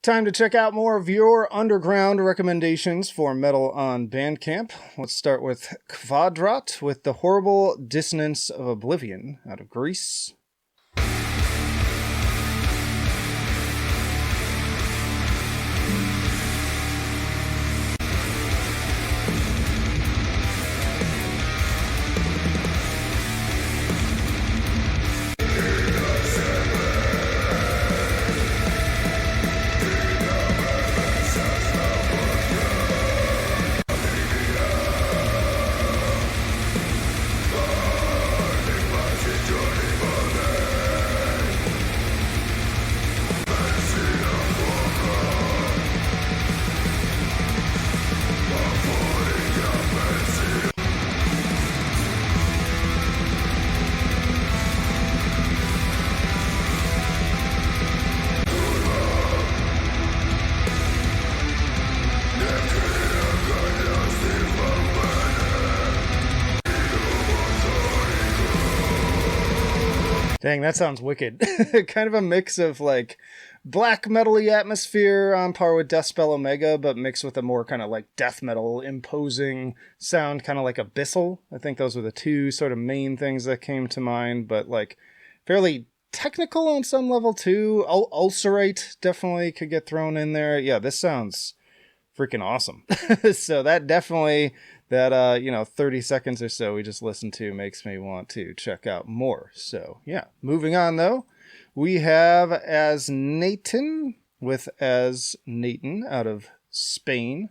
Time to check out more of your underground recommendations for metal on Bandcamp. Let's start with Kvadrat with the horrible Dissonance of Oblivion out of Greece. Dang, that sounds wicked. Kind of a mix of like black metal-y atmosphere on par with Deathspell Omega, but mixed with a more kind of like death metal imposing sound, kind of like Abyssal. I think those were the two sort of main things that came to mind, but like fairly technical on some level too. Ulcerate definitely could get thrown in there. Yeah, this sounds freaking awesome. So that definitely, that 30 seconds or so we just listened to makes me want to check out more. So yeah, moving on though, we have Aznait with Aznait out of Spain.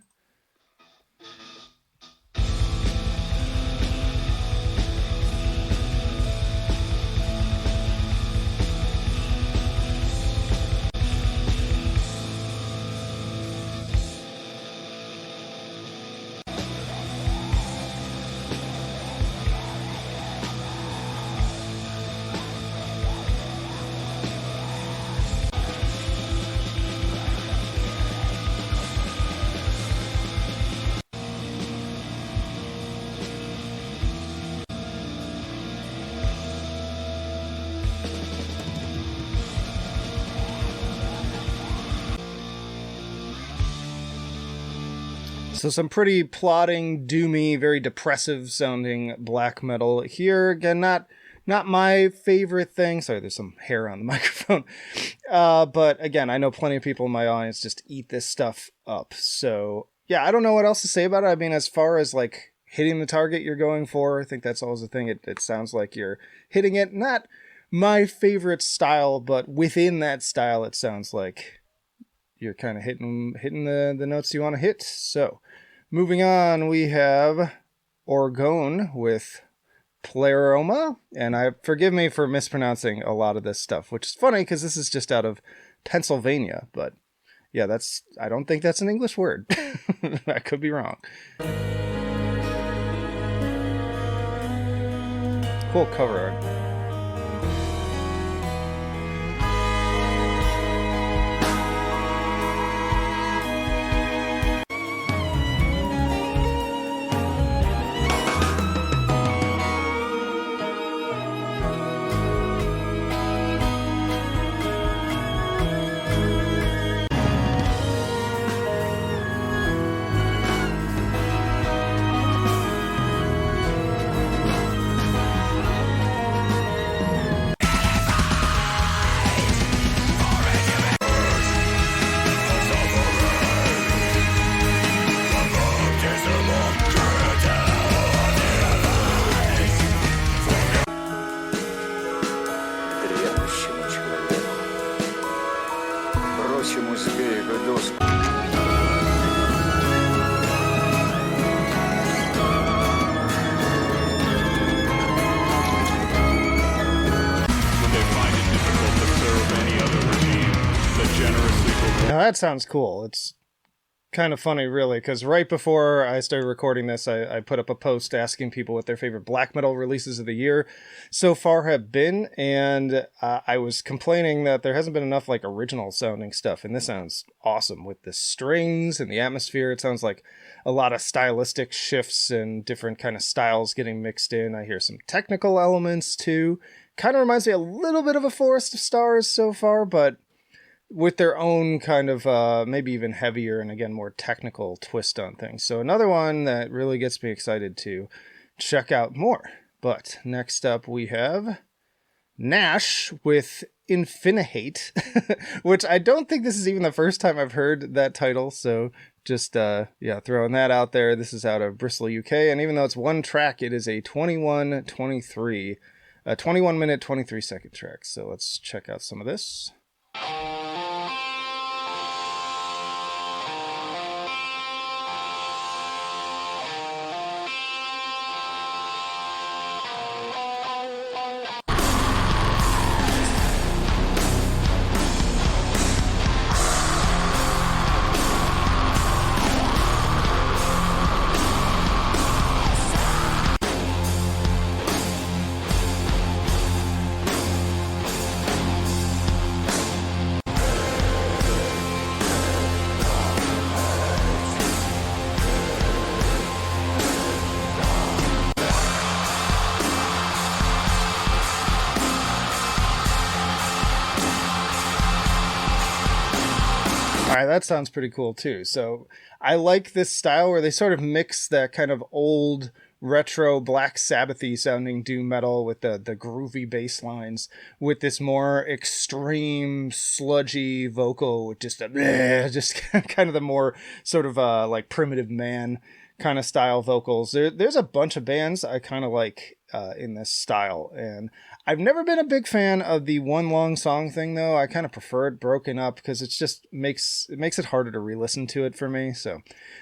So some pretty plodding, doomy, very depressive sounding black metal here. Again, not my favorite thing. Sorry, there's some hair on the microphone. But again, I know plenty of people in my audience just eat this stuff up. So yeah, I don't know what else to say about it. I mean, as far as like hitting the target you're going for, I think that's always the thing. It sounds like you're hitting it. Not my favorite style, but within that style, it sounds like you're kind of hitting the notes you want to hit. So moving on, we have Orgone with Pleroma, and forgive me for mispronouncing a lot of this stuff, which is funny because this is just out of Pennsylvania, but yeah, I don't think that's an English word. I could be wrong. Cool cover art. That sounds cool. It's kind of funny, really, because right before I started recording this, I put up a post asking people what their favorite black metal releases of the year so far have been, and I was complaining that there hasn't been enough like original sounding stuff, and this sounds awesome with the strings and the atmosphere. It sounds like a lot of stylistic shifts and different kind of styles getting mixed in. I hear some technical elements too. Kind of reminds me a little bit of a Forest of Stars so far, but with their own kind of maybe even heavier and again more technical twist on things. So another one that really gets me excited to check out more. But next up we have Gnasch with Infinihate, which I don't think this is even the first time I've heard that title. So just throwing that out there. This is out of Bristol, UK, and even though it's one track, it is a 21 minute 23 second track. So let's check out some of this. All right, that sounds pretty cool too. So I like this style where they sort of mix that kind of old retro Black Sabbath-y sounding doom metal with the groovy bass lines with this more extreme sludgy vocal with just kind of the more sort of like Primitive Man kind of style vocals. There's a bunch of bands I kind of like in this style, and I've never been a big fan of the one long song thing though. I kind of prefer it broken up because it just makes it harder to re-listen to it for me. So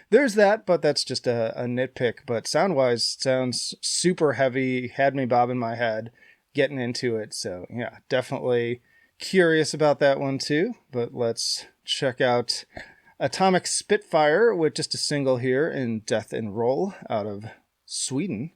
there's that, but that's just a nitpick. But sound wise, sounds super heavy, had me bobbing my head getting into it. So yeah, definitely curious about that one too. But let's check out Atomic Spitfire with just a single here in Death and Roll out of Sweden.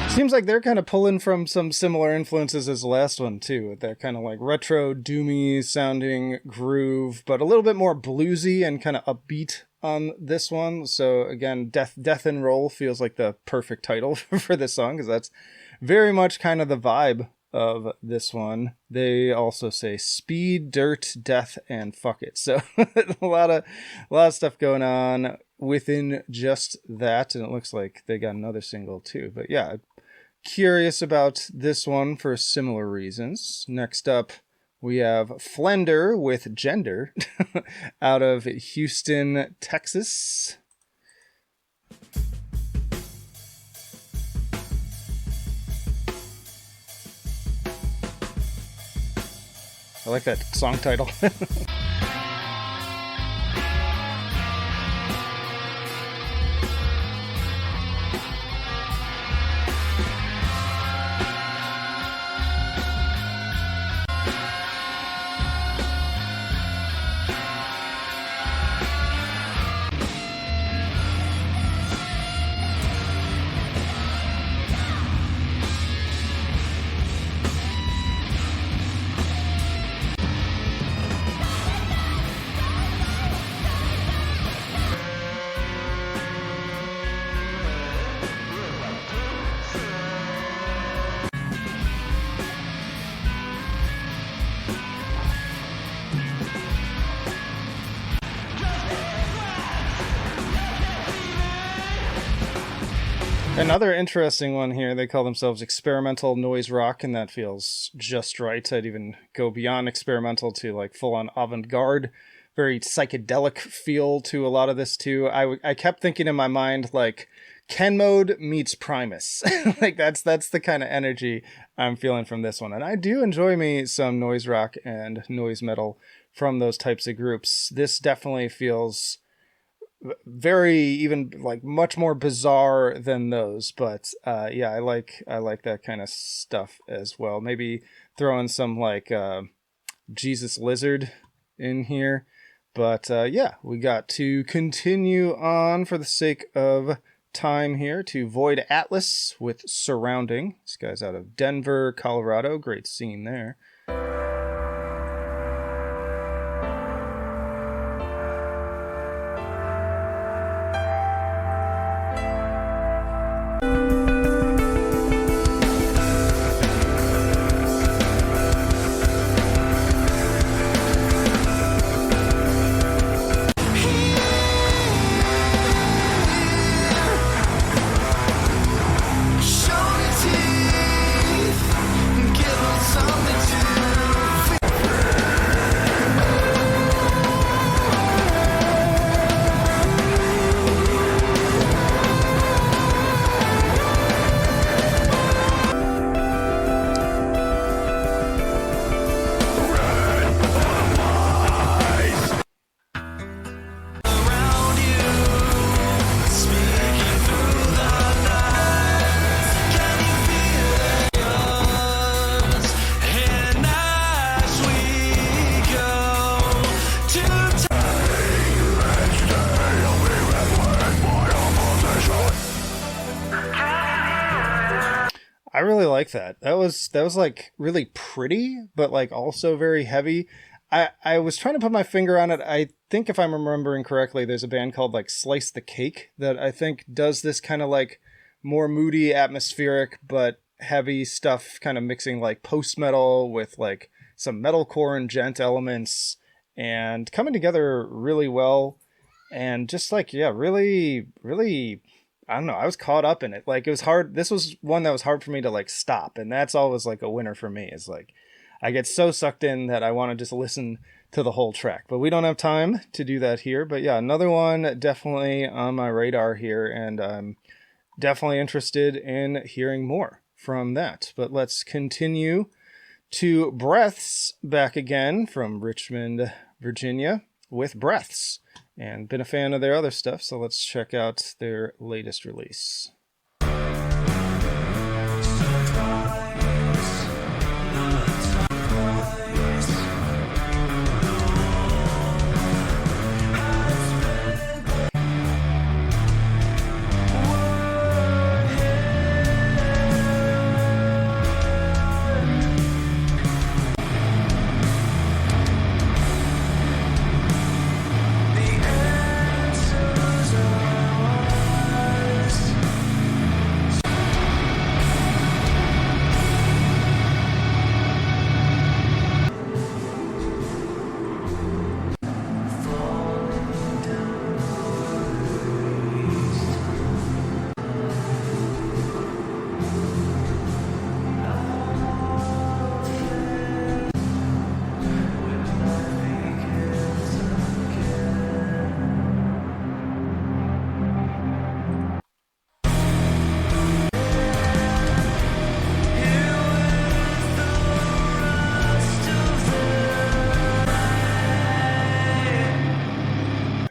Seems like they're kind of pulling from some similar influences as the last one too, with that kind of like retro doomy sounding groove, but a little bit more bluesy and kind of upbeat on this one. So again, Death and Roll feels like the perfect title for this song because that's very much kind of the vibe of this one. They also say speed, dirt, death, and fuck it. So a lot of stuff going on within just that, and it looks like they got another single too. But yeah, curious about this one for similar reasons. Next up, we have Flender with Jender out of Houston, Texas. I like that song title. Another interesting one here, they call themselves experimental noise rock, and that feels just right. I'd even go beyond experimental to like full-on avant-garde, very psychedelic feel to a lot of this too. I kept thinking in my mind like Ken Mode meets Primus. Like that's the kind of energy I'm feeling from this one. And I do enjoy me some noise rock and noise metal from those types of groups. This definitely feels very, even like much more bizarre than those. But yeah, I like that kind of stuff as well. Maybe throw in some like Jesus Lizard in here. But yeah, we got to continue on for the sake of time here to Voidatlas with Surrounding. This guy's out of Denver, Colorado. Great scene there. I really like that. That was like really pretty, but like also very heavy. I was trying to put my finger on it. I think if I'm remembering correctly, there's a band called like Slice the Cake that I think does this kind of like more moody, atmospheric, but heavy stuff, kind of mixing like post-metal with like some metalcore and gent elements and coming together really well. And just like, yeah, really, really, I don't know. I was caught up in it. Like it was hard. This was one that was hard for me to like stop. And that's always like a winner for me, is like, I get so sucked in that I want to just listen to the whole track, but we don't have time to do that here. But yeah, another one definitely on my radar here. And I'm definitely interested in hearing more from that. But let's continue to Breaths back again from Richmond, Virginia with Breaths. And been a fan of their other stuff, so let's check out their latest release.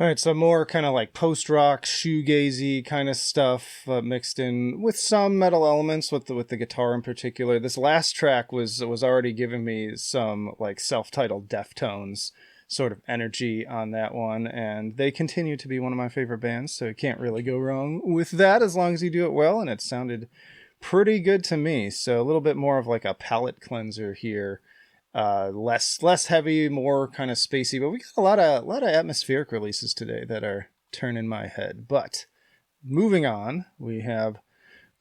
All right, so more kind of like post-rock, shoegazy kind of stuff mixed in with some metal elements with the guitar in particular. This last track was already giving me some like self-titled Deftones sort of energy on that one, and they continue to be one of my favorite bands, so you can't really go wrong with that as long as you do it well, and it sounded pretty good to me. So a little bit more of like a palate cleanser here. Less heavy, more kind of spacey, but we got a lot of atmospheric releases today that are turning my head. But moving on, we have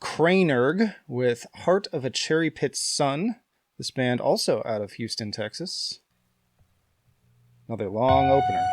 Kraanerg with Heart of a Cherry Pit Sun. This band also out of Houston, Texas. Another long opener.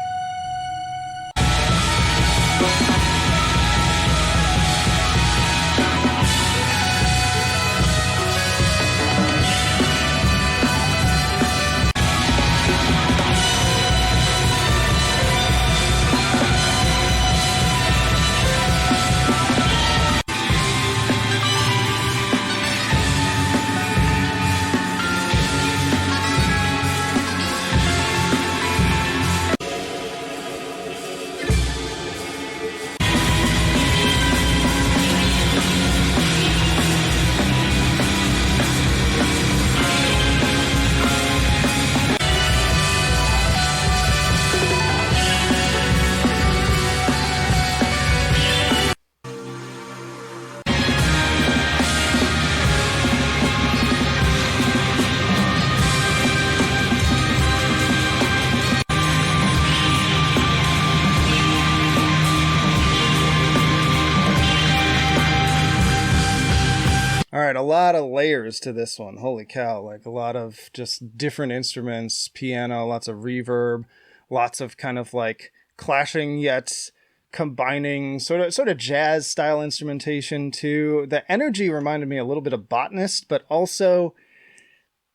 right, a lot of layers to this one. Holy cow, like a lot of just different instruments, piano, lots of reverb, lots of kind of like clashing yet combining sort of jazz style instrumentation too. The energy reminded me a little bit of Botanist, but also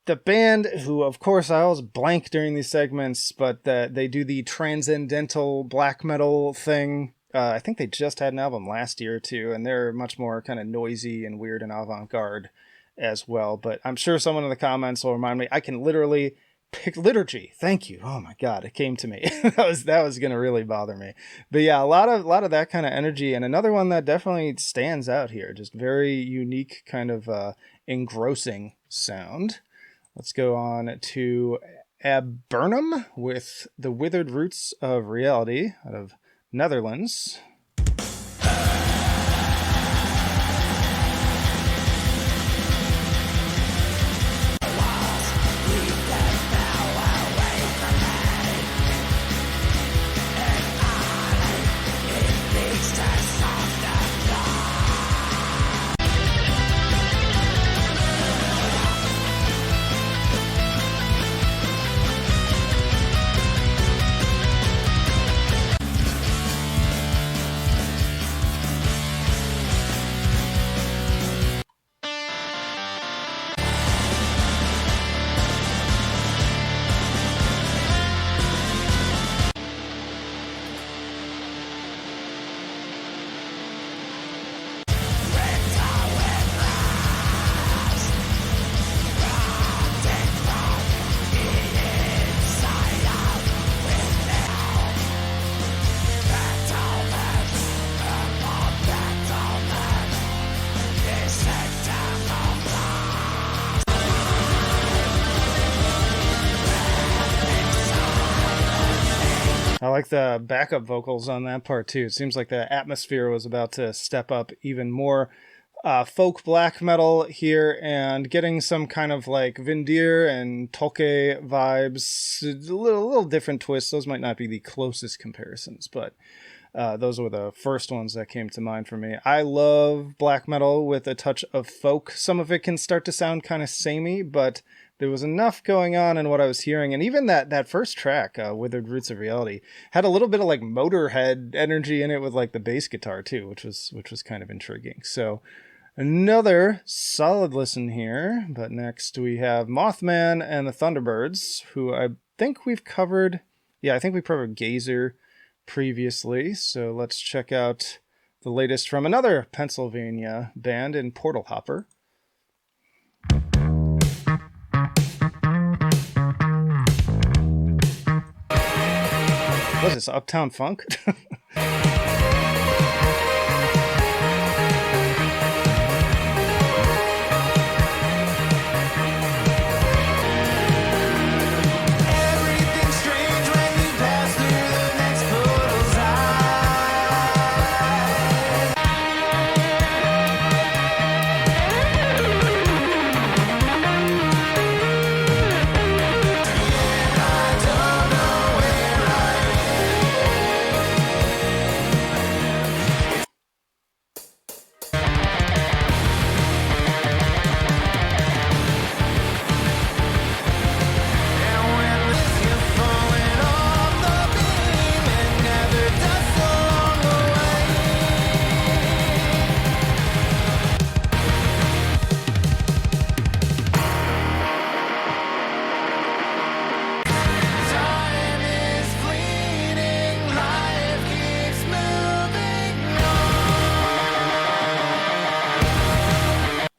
the band, who of course I always blank during these segments, but they do the transcendental black metal thing. I think they just had an album last year too, and they're much more kind of noisy and weird and avant-garde as well. But I'm sure someone in the comments will remind me. I can literally pick Liturgy. Thank you. Oh my God, it came to me. that was gonna really bother me. But yeah, a lot of that kind of energy, and another one that definitely stands out here. Just very unique, kind of engrossing sound. Let's go on to Alburnum with the Withered Roots of Reality out of Netherlands. I like the backup vocals on that part too. It seems like the atmosphere was about to step up even more. Folk black metal here, and getting some kind of like Vindir and Tolkien vibes. A little different twists. Those might not be the closest comparisons, but those were the first ones that came to mind for me. I love black metal with a touch of folk. Some of it can start to sound kind of samey, but there was enough going on in what I was hearing. And even that first track, Withered Roots of Reality, had a little bit of like Motorhead energy in it with like the bass guitar too, which was kind of intriguing. So another solid listen here. But next we have Mothman and the Thunderbirds, who I think we've covered. Yeah, I think we covered Gazer previously. So let's check out the latest from another Pennsylvania band in Portal Hopper. What is this, Uptown Funk?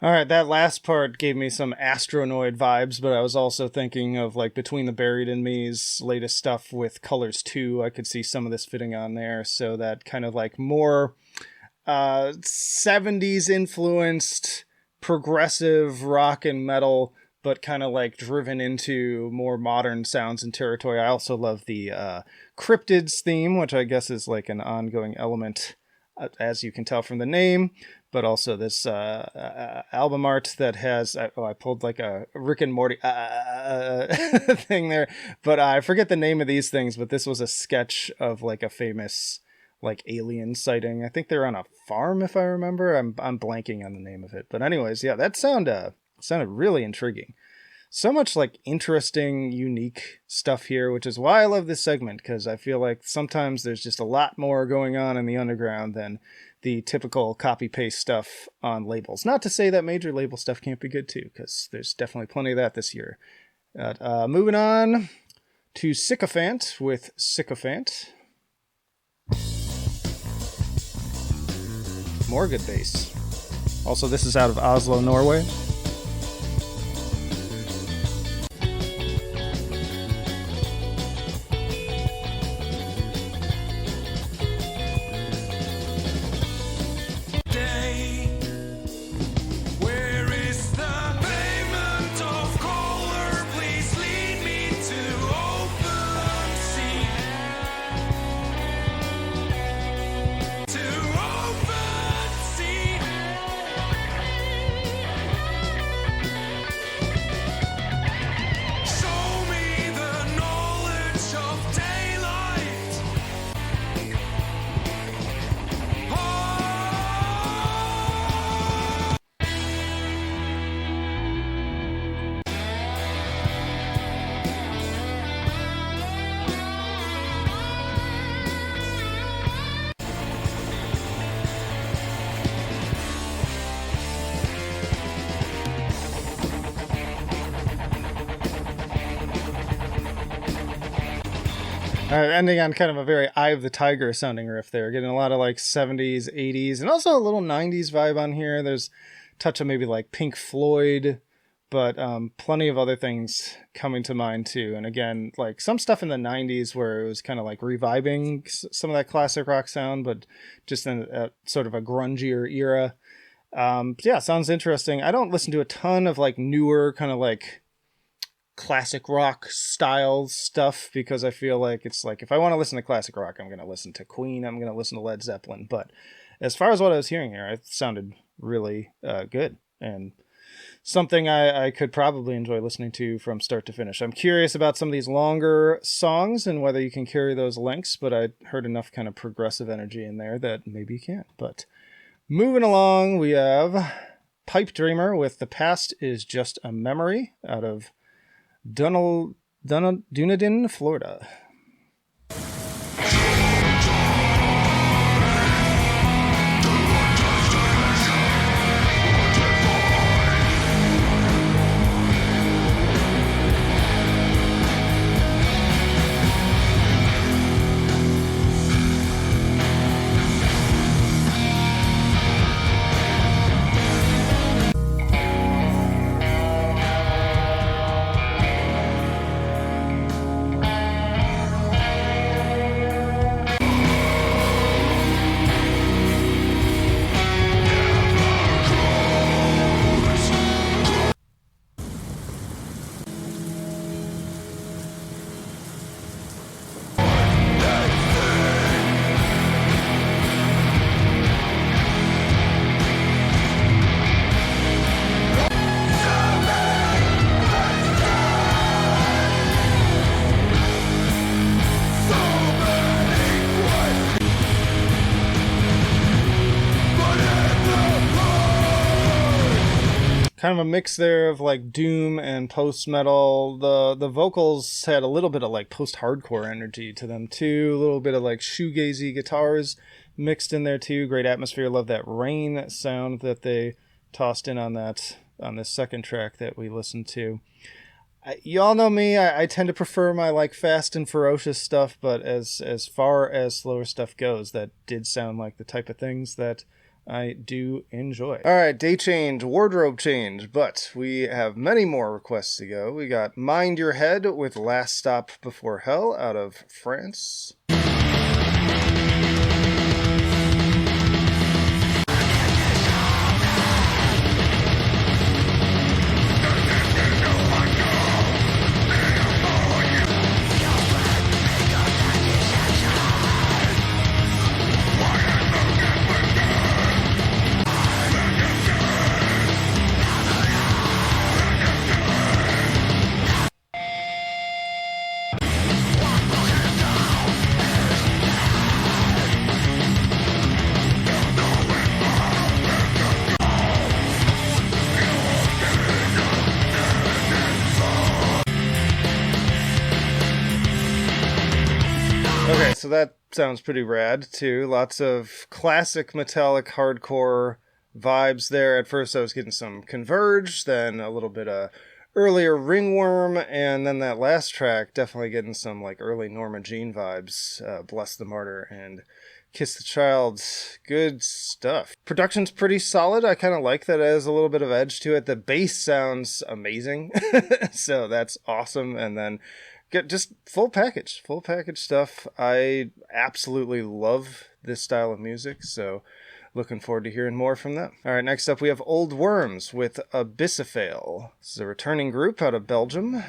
All right, that last part gave me some Astronoid vibes, but I was also thinking of like Between the Buried and Me's latest stuff with Colors 2. I could see some of this fitting on there. So that kind of like more 70s influenced progressive rock and metal, but kind of like driven into more modern sounds and territory. I also love the Cryptids theme, which I guess is like an ongoing element, as you can tell from the name. But also this album art that has, I pulled like a Rick and Morty thing there, but I forget the name of these things, but this was a sketch of like a famous like alien sighting. I think they're on a farm, if I remember. I'm blanking on the name of it. But anyways, yeah, that sounded really intriguing. So much like interesting, unique stuff here, which is why I love this segment, because I feel like sometimes there's just a lot more going on in the underground than the typical copy-paste stuff on labels. Not to say that major label stuff can't be good too, because there's definitely plenty of that this year. Moving on to Sykofant with Sykofant. More good bass. Also, this is out of Oslo, Norway. Ending on kind of a very Eye of the Tiger sounding riff there. Getting a lot of like 70s, 80s, and also a little 90s vibe on here. There's a touch of maybe like Pink Floyd, but plenty of other things coming to mind too. And again, like some stuff in the 90s where it was kind of like reviving some of that classic rock sound, but just in a sort of a grungier era. Yeah, sounds interesting. I don't listen to a ton of like newer kind of like classic rock style stuff, because I feel like it's like if I want to listen to classic rock, I'm going to listen to Queen, I'm going to listen to Led Zeppelin. But as far as what I was hearing here, it sounded really good and something I could probably enjoy listening to from start to finish. I'm curious about some of these longer songs and whether you can carry those lengths, but I heard enough kind of progressive energy in there that maybe you can. But moving along, we have Pipe Dreamer with The Past Is Just a Memory out of Dunedin, Florida. Kind of a mix there of like doom and post-metal. The vocals had a little bit of like post-hardcore energy to them too. A little bit of like shoegazy guitars mixed in there too. Great atmosphere. Love that rain sound that they tossed in on this second track that we listened to. Y'all know me. I tend to prefer my like fast and ferocious stuff, but as far as slower stuff goes, that did sound like the type of things that I do enjoy. All right, day change, wardrobe change, but we have many more requests to go. We got Mind Your Head with Last Stop Before Hell out of France. that sounds pretty rad too. Lots of classic metallic hardcore vibes there. At first I was getting some Converge, then a little bit of earlier Ringworm, and then that last track definitely getting some like early Norma Jean vibes. Bless the Martyr and Kiss the Child. Good stuff. Production's pretty solid. I kind of like that it has a little bit of edge to it. The bass sounds amazing. So that's awesome. And then get just full package stuff. I absolutely love this style of music. So looking forward to hearing more from them. All right, next up we have Old Worms with Abyssifale. This is a returning group out of Belgium.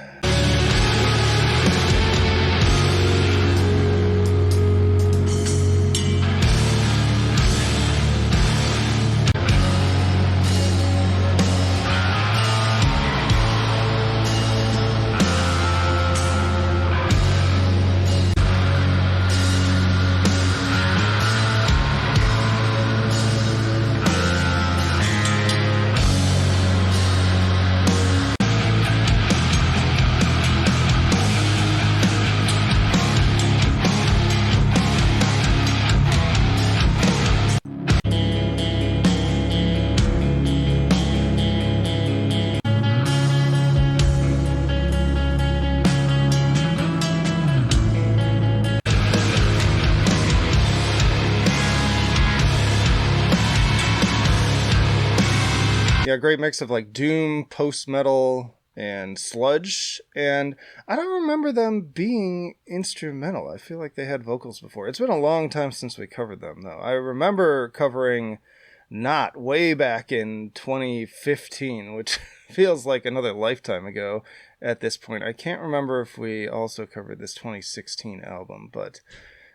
Yeah, great mix of like doom, post-metal, and sludge. And I don't remember them being instrumental. I feel like they had vocals before. It's been a long time since we covered them, though. I remember covering Not way back in 2015, which feels like another lifetime ago at this point. I can't remember if we also covered this 2016 album, but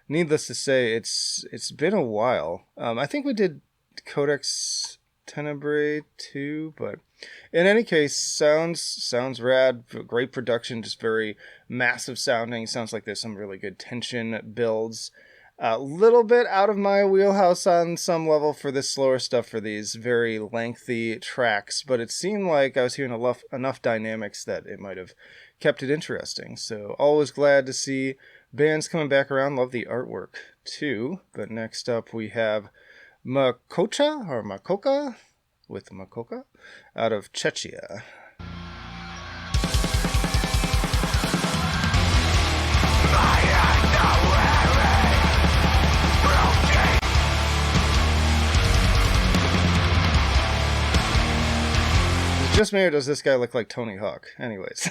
needless to say, it's been a while. I think we did Codex Tenebrae too, but in any case, sounds rad. Great production, just very massive sounding. Sounds like there's some really good tension builds. A little bit out of my wheelhouse on some level for this slower stuff for these very lengthy tracks, but it seemed like I was hearing enough dynamics that it might have kept it interesting. So always glad to see bands coming back around. Love the artwork too. But next up we have Macocha with Macocha out of Czechia. Is it just me or does this guy look like Tony Hawk? Anyways.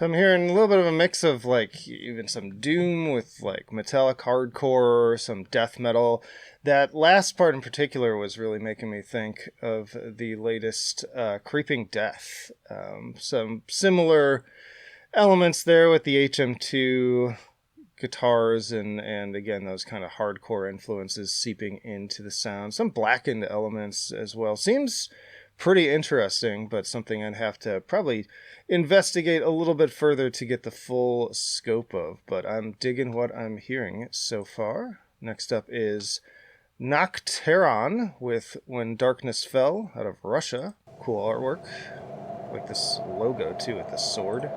I'm hearing a little bit of a mix of like even some doom with like metallic hardcore, some death metal. That last part in particular was really making me think of the latest Creeping Death. Some similar elements there with the HM2 guitars and again those kind of hardcore influences seeping into the sound. Some blackened elements as well. Seems pretty interesting, but something I'd have to probably investigate a little bit further to get the full scope of. But I'm digging what I'm hearing so far. Next up is Nakhteron with When Darkness Fell out of Russia. Cool artwork. Like this logo too with the sword.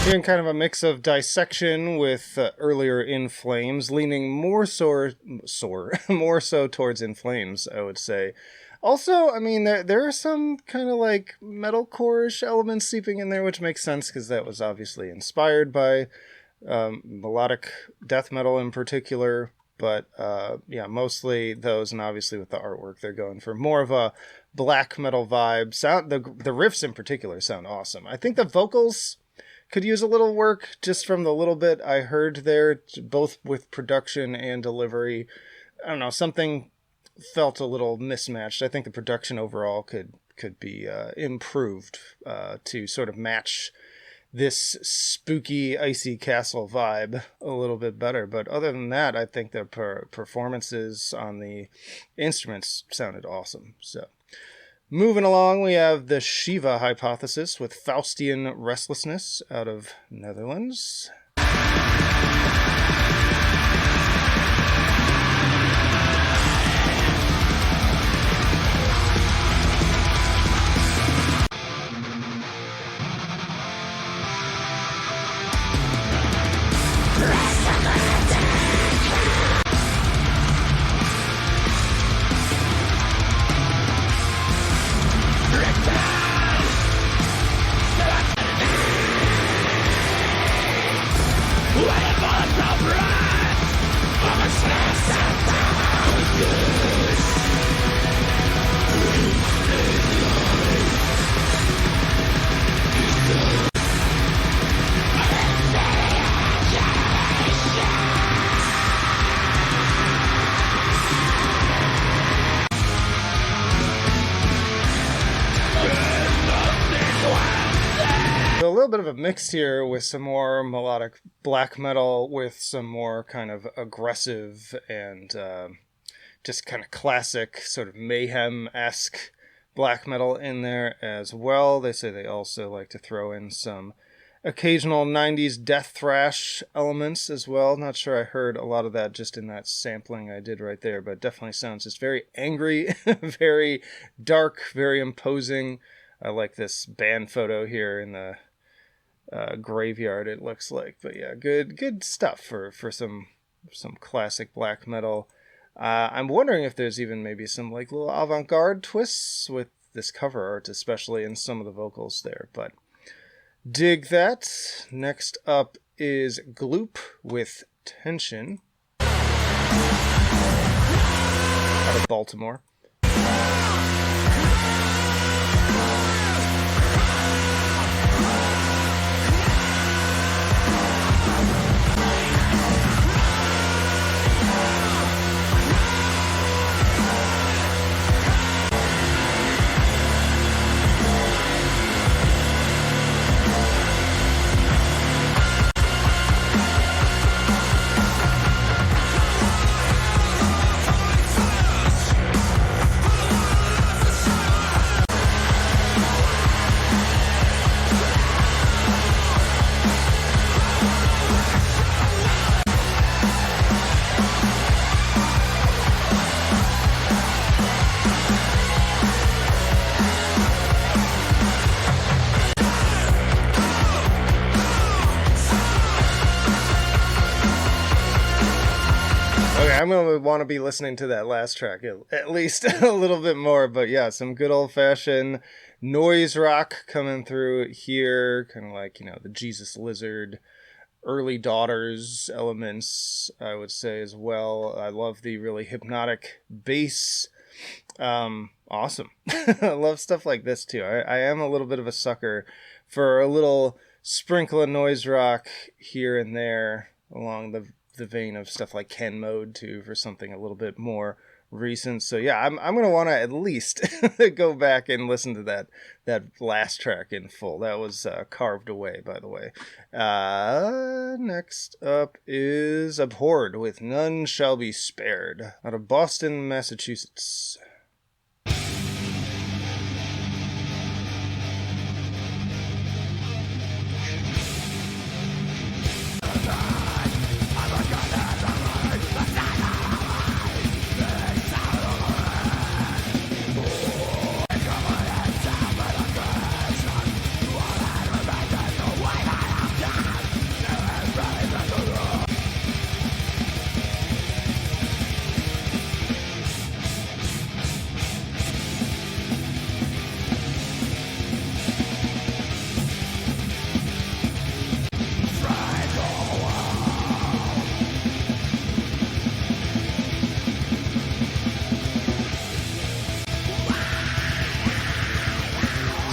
Doing kind of a mix of dissection with earlier In Flames, leaning more so towards In Flames, I would say. Also, I mean, there are some kind of like metalcore-ish elements seeping in there, which makes sense because that was obviously inspired by melodic death metal in particular. But yeah, mostly those, and obviously with the artwork, they're going for more of a black metal vibe. The riffs in particular sound awesome. I think the vocals could use a little work just from the little bit I heard there, both with production and delivery. I don't know, something felt a little mismatched. I think the production overall could be improved to sort of match this spooky icy castle vibe a little bit better. But other than that, I think the performances on the instruments sounded awesome. So moving along, we have the Shiva Hypothesis with Faustian Restlessness out of Netherlands. A little bit of a mix here with some more melodic black metal with some more kind of aggressive and just kind of classic sort of mayhem-esque black metal in there as well. They say they also like to throw in some occasional 90s death thrash elements as well. Not sure I heard a lot of that just in that sampling I did right there, but definitely sounds just very angry, very dark, very imposing. I like this band photo here in the graveyard, it looks like. But yeah, good stuff for some classic black metal. I'm wondering if there's even maybe some like little avant-garde twists with this cover art, especially in some of the vocals there, but dig that. Next up is Gloop with Tension out of Baltimore. I'm going to want to be listening to that last track at least a little bit more. But yeah, some good old-fashioned noise rock coming through here. Kind of like, the Jesus Lizard, Early Daughters elements, I would say as well. I love the really hypnotic bass. Awesome. I love stuff like this too. I am a little bit of a sucker for a little sprinkle of noise rock here and there along the vein of stuff like Ken Mode too, for something a little bit more recent. So yeah, I'm gonna want to at least go back and listen to that last track in full. That was carved away, by the way. Next up is Abhorred with None Shall Be Spared out of Boston, Massachusetts.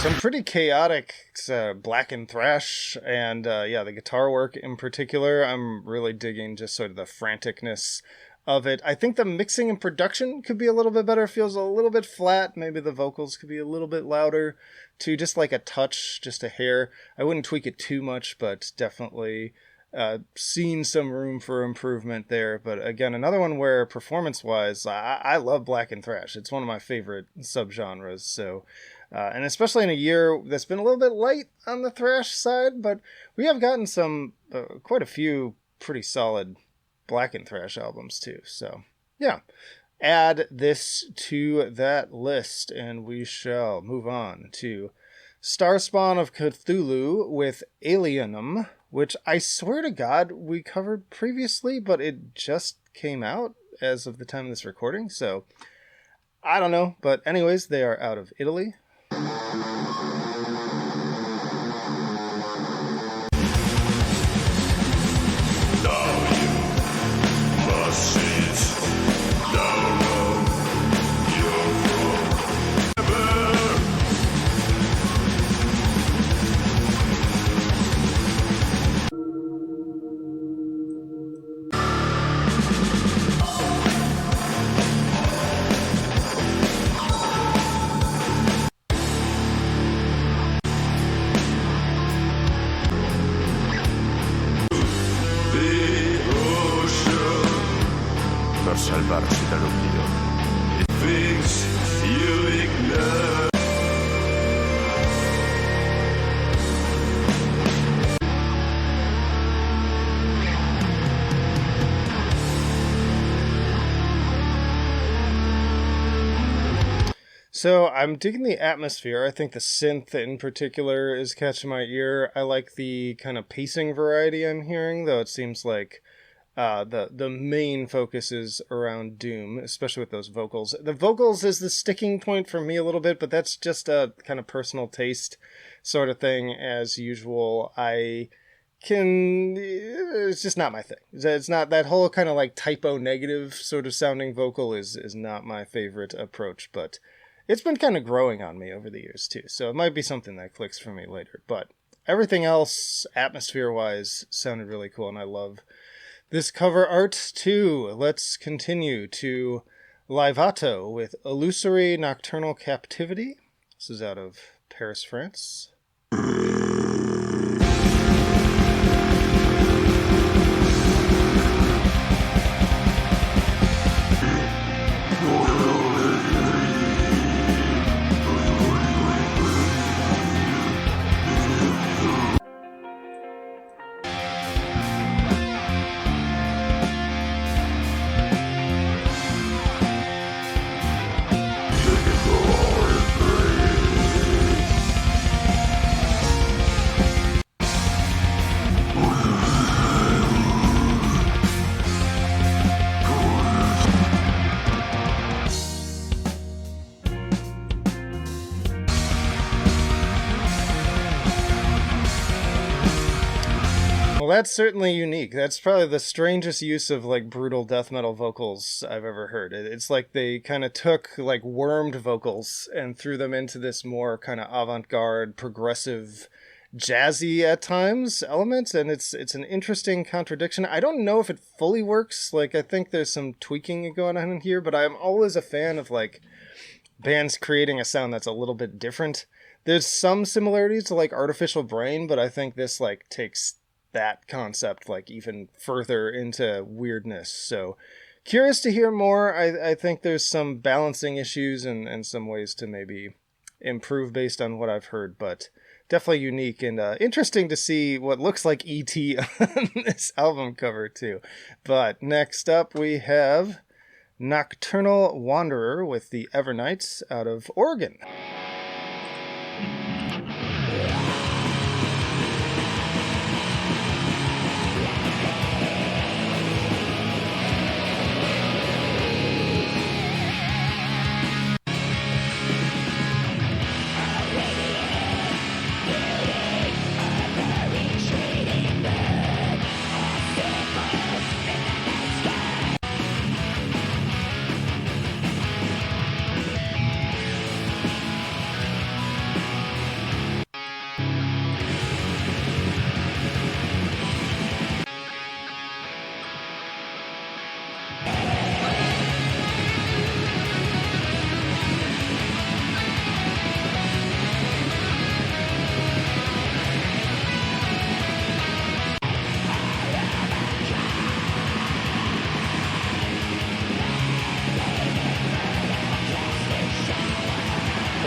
Some pretty chaotic black and thrash, and the guitar work in particular, I'm really digging just sort of the franticness of it. I think the mixing and production could be a little bit better. It feels a little bit flat. Maybe the vocals could be a little bit louder too, just like a touch, just a hair. I wouldn't tweak it too much, but definitely seen some room for improvement there. But again, another one where performance-wise, I love black and thrash. It's one of my favorite subgenres, so... and especially in a year that's been a little bit light on the thrash side, but we have gotten some, quite a few pretty solid black and thrash albums too. So yeah, add this to that list and we shall move on to Starspawn of Cthulhu with Alienum, which I swear to God we covered previously, but it just came out as of the time of this recording. So I don't know, but anyways, they are out of Italy. Salvarsi dall'oblio. Things you ignore. So I'm digging the atmosphere. I think the synth in particular is catching my ear. I like the kind of pacing variety I'm hearing, though it seems like the main focus is around doom, especially with those vocals. The vocals is the sticking point for me a little bit, but that's just a kind of personal taste sort of thing as usual. It's just not my thing. It's not that whole kind of like typo negative sort of sounding vocal is not my favorite approach, but it's been kind of growing on me over the years too. So it might be something that clicks for me later, but everything else atmosphere wise sounded really cool. And I love this cover art, too. Let's continue to Livato with Illusory Nocturnal Captivity. This is out of Paris, France. Well, that's certainly unique. That's probably the strangest use of like brutal death metal vocals I've ever heard. It's like they kind of took like wormed vocals and threw them into this more kind of avant-garde, progressive, jazzy at times elements, and it's an interesting contradiction. I don't know if it fully works. Like I think there's some tweaking going on in here, but I'm always a fan of like bands creating a sound that's a little bit different. There's some similarities to like Artificial Brain, but I think this like takes that concept like even further into weirdness. So curious to hear more. I think there's some balancing issues and some ways to maybe improve based on what I've heard, but definitely unique and interesting to see what looks like E.T. on this album cover too. But next up we have Nocturnal Wanderer with the Evernights out of Oregon.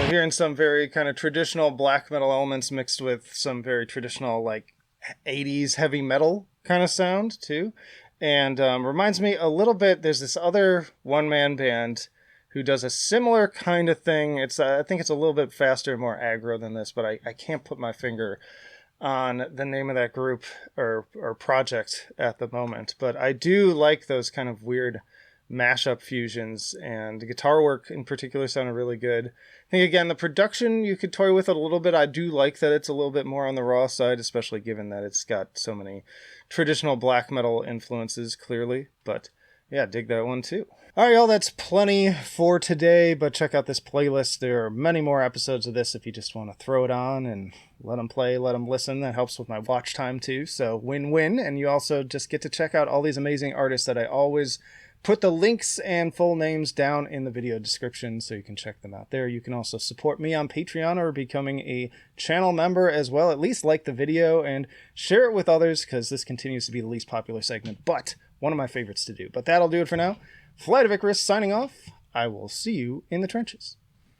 So hearing some very kind of traditional black metal elements mixed with some very traditional like 80s heavy metal kind of sound too. And reminds me a little bit, there's this other one-man band who does a similar kind of thing. It's I think it's a little bit faster, more aggro than this, but I can't put my finger on the name of that group or project at the moment. But I do like those kind of weird mashup fusions, and the guitar work in particular sounded really good. I think, again, the production, you could toy with it a little bit. I do like that it's a little bit more on the raw side, especially given that it's got so many traditional black metal influences, clearly. But yeah, dig that one too. All right, y'all, that's plenty for today, but check out this playlist. There are many more episodes of this if you just want to throw it on and let them play, let them listen. That helps with my watch time too, so win-win. And you also just get to check out all these amazing artists that I always put the links and full names down in the video description so you can check them out there. You can also support me on Patreon or becoming a channel member as well. At least like the video and share it with others, because this continues to be the least popular segment, but one of my favorites to do. But that'll do it for now. Flight of Icarus signing off. I will see you in the trenches.